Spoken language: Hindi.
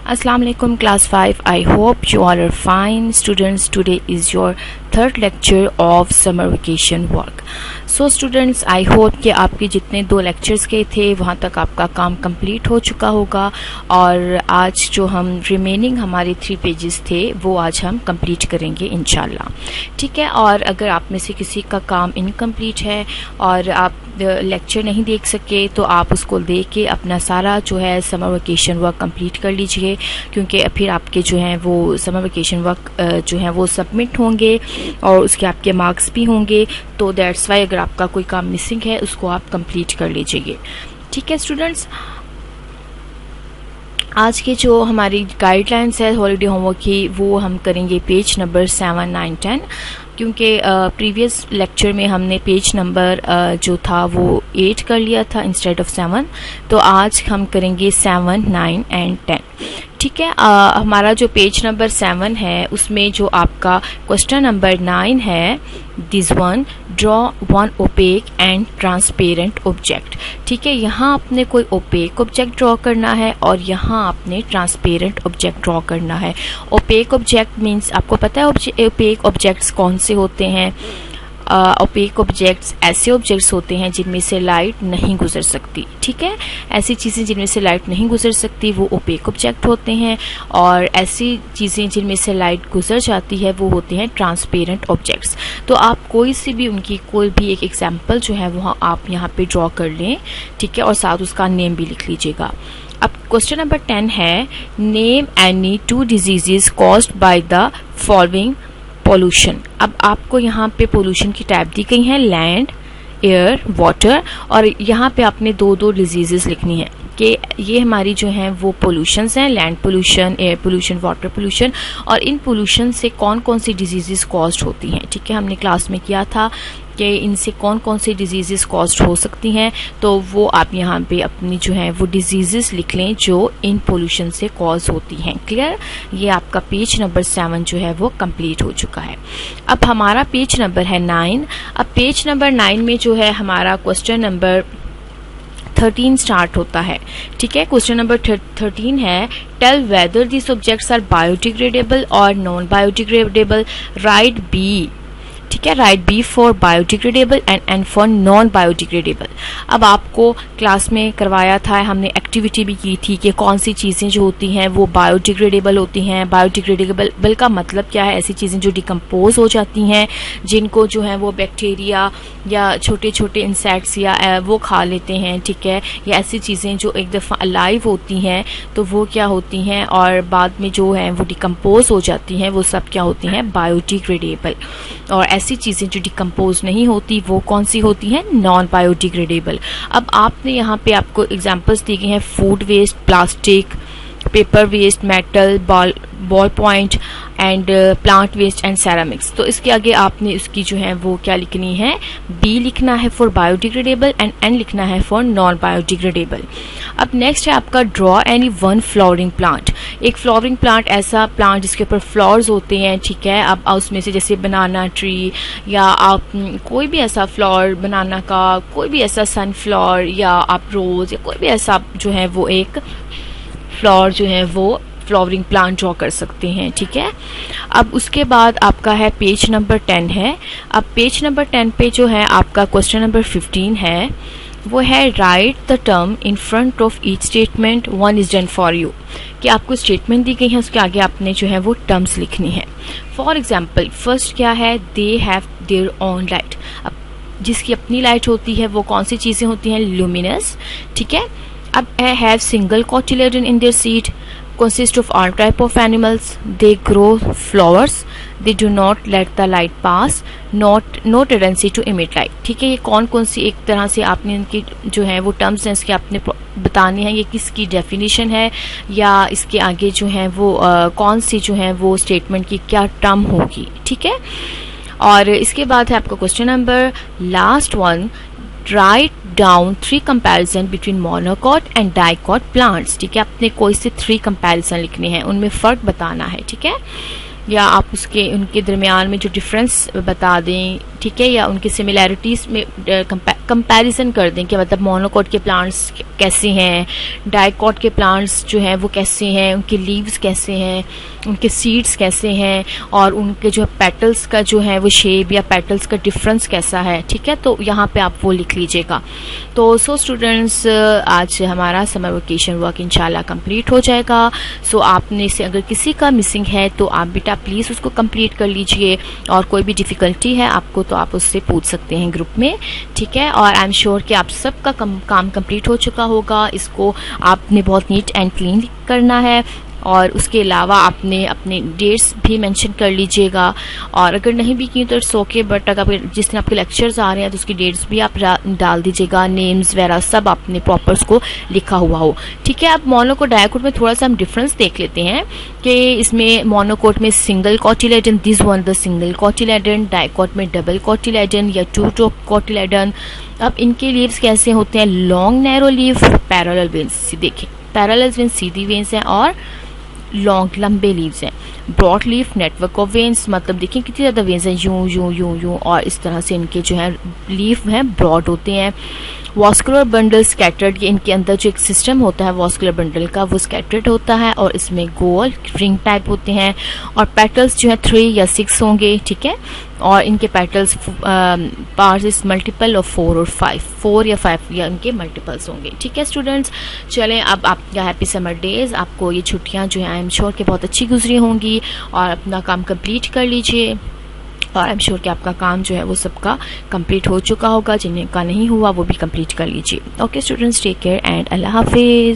Assalamu alaikum class 5. I hope you all are fine. Students, today is your third lecture of summer vacation work. So students, I hope कि आपके जितने 2 lectures के थे वहाँ तक आपका काम complete हो चुका होगा और आज जो हम remaining हमारे 3 pages थे वो आज हम complete करेंगे इंशाल्लाह, ठीक है। और अगर आप में से किसी का काम incomplete है और आप लेक्चर नहीं देख सके तो आप उसको देख के अपना सारा जो है समर वेकेशन वर्क कंप्लीट कर लीजिए, क्योंकि फिर आपके जो हैं वो समर वेकेशन वर्क जो हैं वो सबमिट होंगे और उसके आपके मार्क्स भी होंगे। तो दैट्स वाई अगर आपका कोई काम मिसिंग है उसको आप कंप्लीट कर लीजिए, ठीक है स्टूडेंट्स। आज के जो हमारी गाइडलाइंस है हॉलीडे होमवर्क की वो हम करेंगे पेज नंबर 7, 9, 10, क्योंकि प्रीवियस लेक्चर में हमने पेज नंबर जो था वो 8 कर लिया था इंस्टेड ऑफ 7। तो आज हम करेंगे 7, 9 एंड 10, ठीक है। हमारा जो पेज नंबर 7 है उसमें जो आपका क्वेश्चन नंबर 9 है, this one, draw one opaque and transparent object, ठीक है। यहाँ आपने कोई ओपेक ऑब्जेक्ट ड्रॉ करना है और यहाँ आपने ट्रांसपेरेंट ऑब्जेक्ट ड्रॉ करना है। ओपेक ऑब्जेक्ट मीन्स आपको पता है ओपेक ऑब्जेक्ट्स कौन से होते हैं। ओपेक ऑब्जेक्ट्स ऐसे ऑब्जेक्ट्स होते हैं जिनमें से लाइट नहीं गुजर सकती, ठीक है। ऐसी चीज़ें जिनमें से लाइट नहीं गुजर सकती वो ओपेक ऑब्जेक्ट होते हैं, और ऐसी चीज़ें जिनमें से लाइट गुजर जाती है वो होते हैं ट्रांसपेरेंट ऑब्जेक्ट्स। तो आप कोई सी भी उनकी कोई भी एक एग्जाम्पल जो है वो आप यहाँ पे ड्रॉ कर लें, ठीक है, और साथ उसका नेम भी लिख लीजिएगा। अब क्वेश्चन नंबर 10 है, name any 2 diseases caused by the following pollution. अब आपको यहाँ पे पोल्यूशन की टाइप दी गई है, लैंड, एयर, वाटर, और यहाँ पे आपने 2 डिजीजेस लिखनी है कि ये हमारी जो हैं वो पोल्यूशंस हैं, land pollution, air pollution, water pollution, और इन पोल्यूशन से कौन कौन सी डिजीजेस कॉज्ड होती हैं, ठीक है। हमने क्लास में किया था कि इनसे कौन कौन सी डिजीजेस कॉज्ड हो सकती हैं, तो वो आप यहाँ पे अपनी जो है वो डिजीजेस लिख लें जो इन पोल्यूशन से कॉज होती हैं। क्लियर, ये आपका पेज नंबर 7 जो है वो कंप्लीट हो चुका है। अब हमारा पेज नंबर है 9। अब पेज नंबर 9 में जो है हमारा क्वेश्चन नंबर 13 स्टार्ट होता है, ठीक है। क्वेश्चन नंबर 13 है, tell whether this objects are biodegradable और नॉन बायोडिग्रेडेबल, राइट बी, ठीक है, right B for biodegradable and N for non biodegradable. अब आपको क्लास में करवाया था, हमने एक्टिविटी भी की थी कि कौन सी चीज़ें जो होती हैं वो बायोडिग्रेडेबल होती हैं। बायोडिग्रेडेबल का मतलब क्या है, ऐसी चीज़ें जो डिकम्पोज हो जाती हैं, जिनको जो है वो बैक्टीरिया या छोटे छोटे इंसेक्ट्स या वो खा लेते हैं, ठीक है, या ऐसी चीज़ें जो एक दफ़ा अलाइव होती हैं तो वो क्या होती हैं और बाद में जो है वो डिकम्पोज हो जाती हैं, वो सब क्या होती हैं, बायोडिग्रेडेबल। और ऐसी चीज़ें जो डिकम्पोज नहीं होती वो कौन सी होती हैं, नॉन बायोडिग्रेडेबल। अब आपने यहाँ पे आपको एग्जांपल्स दी गई हैं, food waste, plastic, paper waste, metal, ball point and plant waste and ceramics. तो इसके आगे आपने उसकी जो है वो क्या लिखनी है, बी लिखना है फॉर बायोडिग्रेडेबल एंड एन लिखना है फॉर नॉन बायोडिग्रेडेबल। अब नेक्स्ट है आपका, ड्रॉ एनी 1 फ्लावरिंग प्लांट। एक फ्लावरिंग प्लांट ऐसा प्लांट जिसके ऊपर फ्लावर्स होते हैं, ठीक है। अब उसमें से जैसे बनाना ट्री या आप कोई भी ऐसा फ्लावर, बनाना का कोई भी ऐसा सनफ्लावर या आप रोज या कोई भी ऐसा जो है वो एक फ्लावर जो है वो फ्लावरिंग प्लांट ड्रॉ कर सकते हैं, ठीक है। अब उसके बाद आपका है पेज नंबर 10 है। अब पेज नंबर 10 पे जो है आपका क्वेश्चन नंबर 15 है, वो है, right the term in front of each statement, one is done for you. कि आपको स्टेटमेंट दी गई है उसके आगे आपने जो है वो टर्म्स लिखनी है। फॉर एग्जाम्पल फर्स्ट क्या है, they have their own light. अब जिसकी अपनी लाइट होती है वो कौन सी चीज़ें होती हैं, ल्यूमिनस, ठीक है। अब have single cotyledon in their seed, consist of all type of animals, they grow flowers, they do not let the light pass, no tendency to emit light, ठीक है। ये कौन कौन सी एक तरह से आपने इनकी जो है वो टर्म्स हैं इसके आपने बताने हैं, ये किसकी डेफिनेशन है या इसके आगे जो है वो कौन सी जो है वो स्टेटमेंट की क्या टर्म होगी, ठीक है। और इसके बाद है आपका question number last 1, write down 3 comparison between monocot and dicot plants, ठीक है। आपने कोई से 3 कंपैरिजन लिखने हैं, उनमें फ़र्क बताना है, ठीक है। या आप उसके उनके दरमियान में जो डिफरेंस बता दें, ठीक है, या उनकी सिमिलैरिटीज़ में कंपैरिजन कर दें कि मतलब मोनोकॉट के प्लांट्स कैसे हैं, डाइकॉट के प्लांट्स जो हैं वो कैसे हैं, उनके लीव्स कैसे हैं, उनके सीड्स कैसे हैं, और उनके जो पेटल्स का जो है वो शेप या पेटल्स का डिफरेंस कैसा है, ठीक है। तो यहाँ पे आप वो लिख लीजिएगा। तो सो स्टूडेंट्स, आज हमारा समर वेकेशन वर्क इंशाल्लाह कंप्लीट हो जाएगा। सो आपने से अगर किसी का मिसिंग है तो आप बेटा प्लीज़ उसको कंप्लीट कर लीजिए, और कोई भी डिफ़िकल्टी है आपको तो आप उससे पूछ सकते हैं ग्रुप में, ठीक है। और आई एम श्योर कि आप सबका काम कंप्लीट हो चुका होगा। इसको आपने बहुत नीट एंड क्लीन करना है, और उसके अलावा आपने अपने डेट्स भी मेंशन कर लीजिएगा, और अगर नहीं भी की तो इट्स ओके, बट अगर जिस दिन आपके लेक्चर्स आ रहे हैं तो उसकी डेट्स भी आप डाल दीजिएगा, नेम्स वगैरह सब आपने प्रॉपर उसको लिखा हुआ हो, ठीक है। अब मोनोकोट डायकोट में थोड़ा सा हम डिफरेंस देख लेते हैं कि इसमें मोनोकोट में single cotyledon, this one the single cotyledon, dicot में डबल कॉटिलेडन या टू टॉप कॉटिलेडन। अब इनके लीव्स कैसे होते हैं, long narrow leave, parallel veins, देखिए पैरेलल वेन्स सीधी वेन्स हैं, और लॉन्ग लंबे लीव्स हैं। Broad leaf network of veins, मतलब देखिए कितनी ज़्यादा वेन्स हैं, यूं यूं यूं यूं, और इस तरह से इनके जो है लीफ हैं ब्रॉड होते हैं। वॉस्कुलर बंडल स्कैटर्ड, ये इनके अंदर जो एक सिस्टम होता है वॉस्कुलर बंडल का वो स्कैटर्ड होता है, और इसमें गोल रिंग टाइप होते हैं, और पेटल्स जो है 3 या 6 होंगे, ठीक है। और इनके पेटल्स पार्ट्स इस मल्टीपल ऑफ 4 और 5, 4 या 5 या इनके मल्टीपल्स होंगे, ठीक है स्टूडेंट्स। चलें, अब आपका हैप्पी समर डेज, आपको ये छुट्टियां जो है आई एम श्योर कि बहुत अच्छी गुजरी होंगी, और अपना काम कंप्लीट कर लीजिए, और आई एम श्योर कि आपका काम जो है वो सबका कंप्लीट हो चुका होगा, जिन्हें का नहीं हुआ वो भी कंप्लीट कर लीजिए। Okay students, take care and अल्लाह हाफिज।